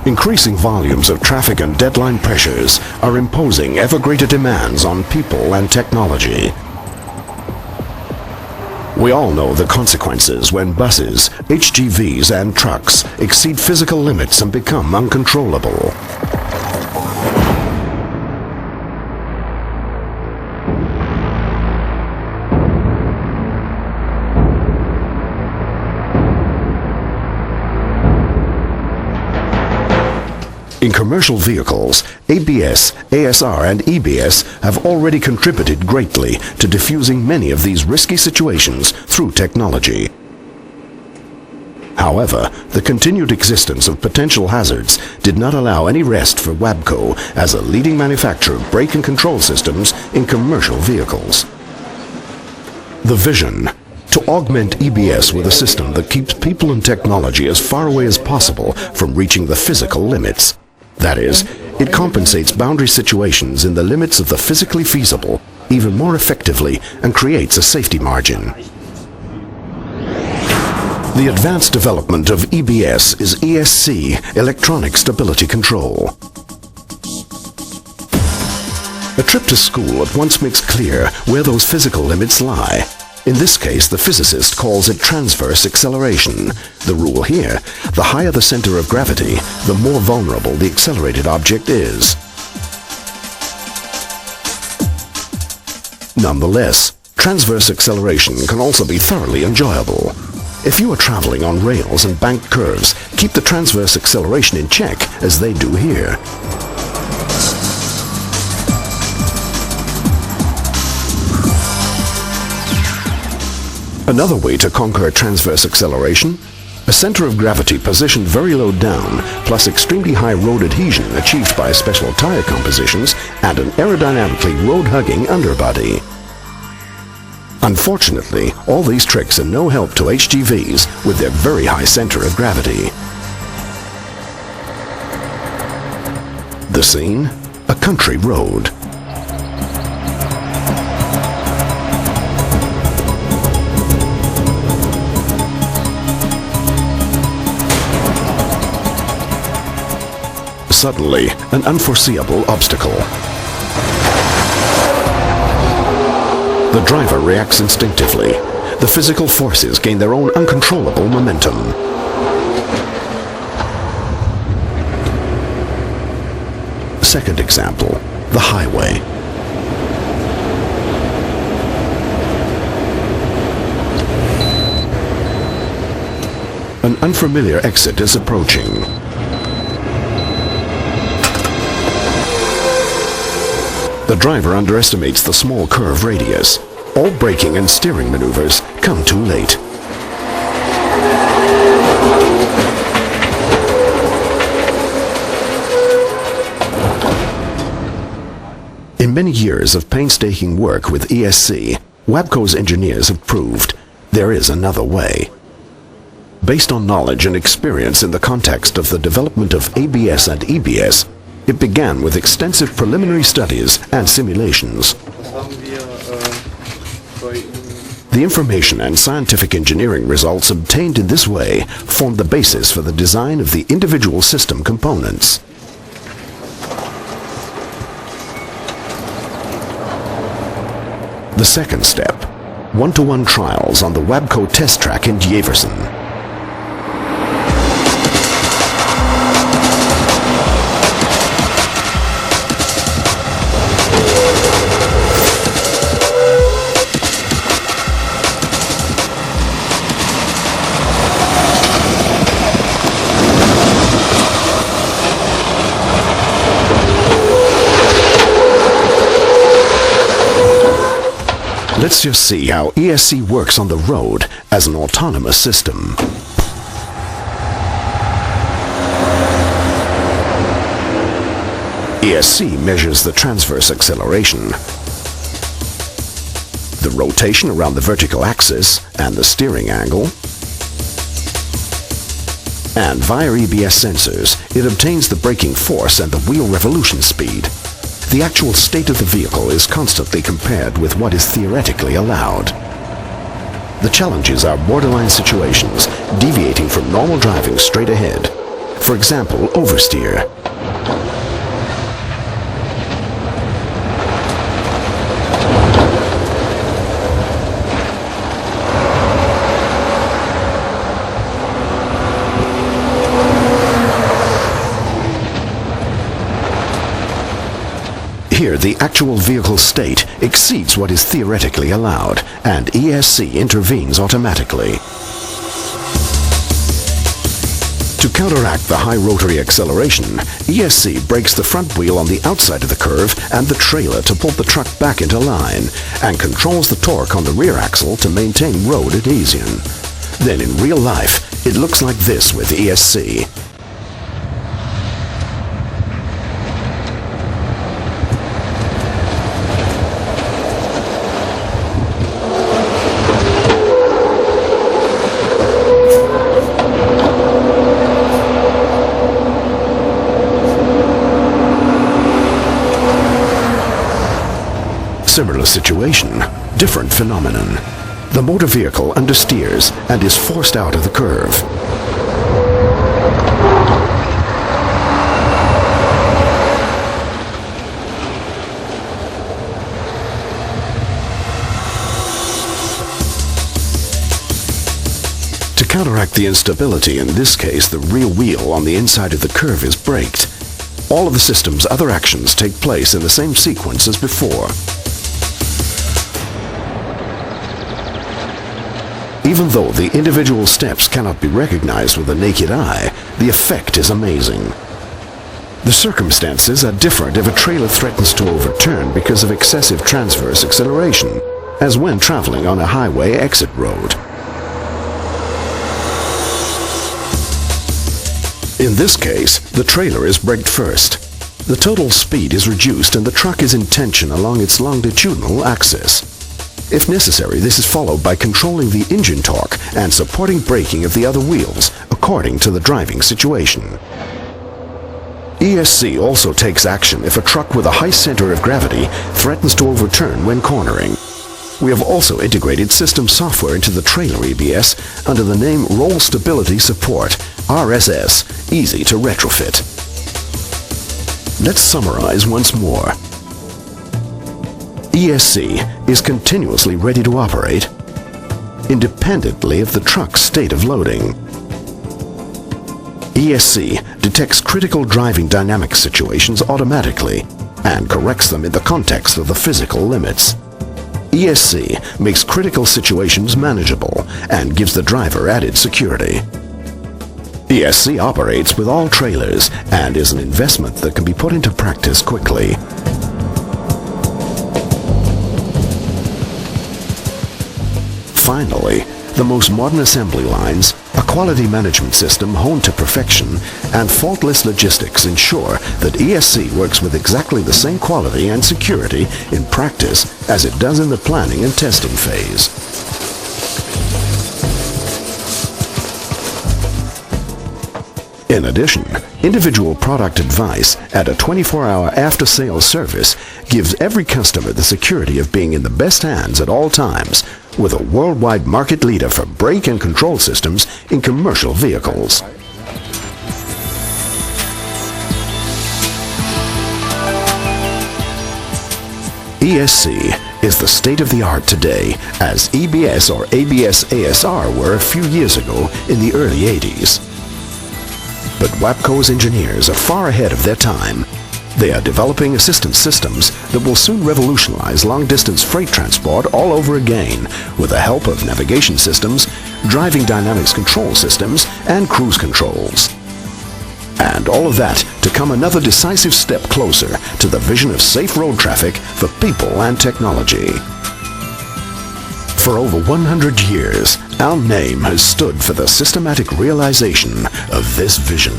Increasing volumes of traffic and deadline pressures are imposing ever greater demands on people and technology. We all know the consequences when buses, HGVs and trucks exceed physical limits and become uncontrollable. In commercial vehicles, ABS, ASR and EBS have already contributed greatly to diffusing many of these risky situations through technology. However, the continued existence of potential hazards did not allow any rest for Wabco as a leading manufacturer of brake and control systems in commercial vehicles. The vision: to augment EBS with a system that keeps people and technology as far away as possible from reaching the physical limits. That is, it compensates boundary situations in the limits of the physically feasible even more effectively and creates a safety margin. The advanced development of EBS is ESC, Electronic Stability Control. A trip to school at once makes clear where those physical limits lie. In this case, the physicist calls it transverse acceleration. The rule here: the higher the center of gravity, the more vulnerable the accelerated object is. Nonetheless, transverse acceleration can also be thoroughly enjoyable. If you are traveling on rails and banked curves, keep the transverse acceleration in check as they do here. Another way to conquer transverse acceleration: a center of gravity positioned very low down, plus extremely high road adhesion achieved by special tire compositions and an aerodynamically road-hugging underbody. Unfortunately, all these tricks are no help to HGVs with their very high center of gravity. The scene? A country road. Suddenly, an unforeseeable obstacle. The driver reacts instinctively. The physical forces gain their own uncontrollable momentum. Second example, the highway. An unfamiliar exit is approaching. The driver underestimates the small curve radius. All braking and steering maneuvers come too late. In many years of painstaking work with ESC, Wabco's engineers have proved there is another way. Based on knowledge and experience in the context of the development of ABS and EBS, it began with extensive preliminary studies and simulations. The information and scientific engineering results obtained in this way formed the basis for the design of the individual system components. The second step: one-to-one trials on the Wabco test track in Jeversen. Let's just see how ESC works on the road as an autonomous system. ESC measures the transverse acceleration, the rotation around the vertical axis and the steering angle, and via EBS sensors, it obtains the braking force and the wheel revolution speed. The actual state of the vehicle is constantly compared with what is theoretically allowed. The challenges are borderline situations, deviating from normal driving straight ahead. for example, oversteer. Here, the actual vehicle state exceeds what is theoretically allowed, and ESC intervenes automatically. To counteract the high rotary acceleration, ESC brakes the front wheel on the outside of the curve and the trailer to pull the truck back into line, and controls the torque on the rear axle to maintain road adhesion. Then in real life, it looks like this with ESC. Similar situation, different phenomenon. The motor vehicle understeers and is forced out of the curve. To counteract the instability, in this case the rear wheel on the inside of the curve is braked. All of the system's other actions take place in the same sequence as before. Even though the individual steps cannot be recognized with the naked eye, the effect is amazing. The circumstances are different if a trailer threatens to overturn because of excessive transverse acceleration, as when traveling on a highway exit road. In this case, the trailer is braked first. The total speed is reduced and the truck is in tension along its longitudinal axis. If necessary, this is followed by controlling the engine torque and supporting braking of the other wheels according to the driving situation. ESC also takes action if a truck with a high center of gravity threatens to overturn when cornering. We have also integrated system software into the trailer EBS under the name Roll Stability Support, RSS, easy to retrofit. Let's summarize once more. ESC is continuously ready to operate, independently of the truck's state of loading. ESC detects critical driving dynamic situations automatically and corrects them in the context of the physical limits. ESC makes critical situations manageable and gives the driver added security. ESC operates with all trailers and is an investment that can be put into practice quickly. Finally, the most modern assembly lines, a quality management system honed to perfection, and faultless logistics ensure that ESC works with exactly the same quality and security in practice as it does in the planning and testing phase. In addition, individual product advice and a 24-hour after-sales service gives every customer the security of being in the best hands at all times with a worldwide market leader for brake and control systems in commercial vehicles. ESC is the state-of-the-art today as EBS or ABS-ASR were a few years ago in the early 80s. But Wabco's engineers are far ahead of their time. They are developing assistance systems that will soon revolutionize long-distance freight transport all over again with the help of navigation systems, driving dynamics control systems, and cruise controls. And all of that to come another decisive step closer to the vision of safe road traffic for people and technology. For over 100 years, our name has stood for the systematic realization of this vision.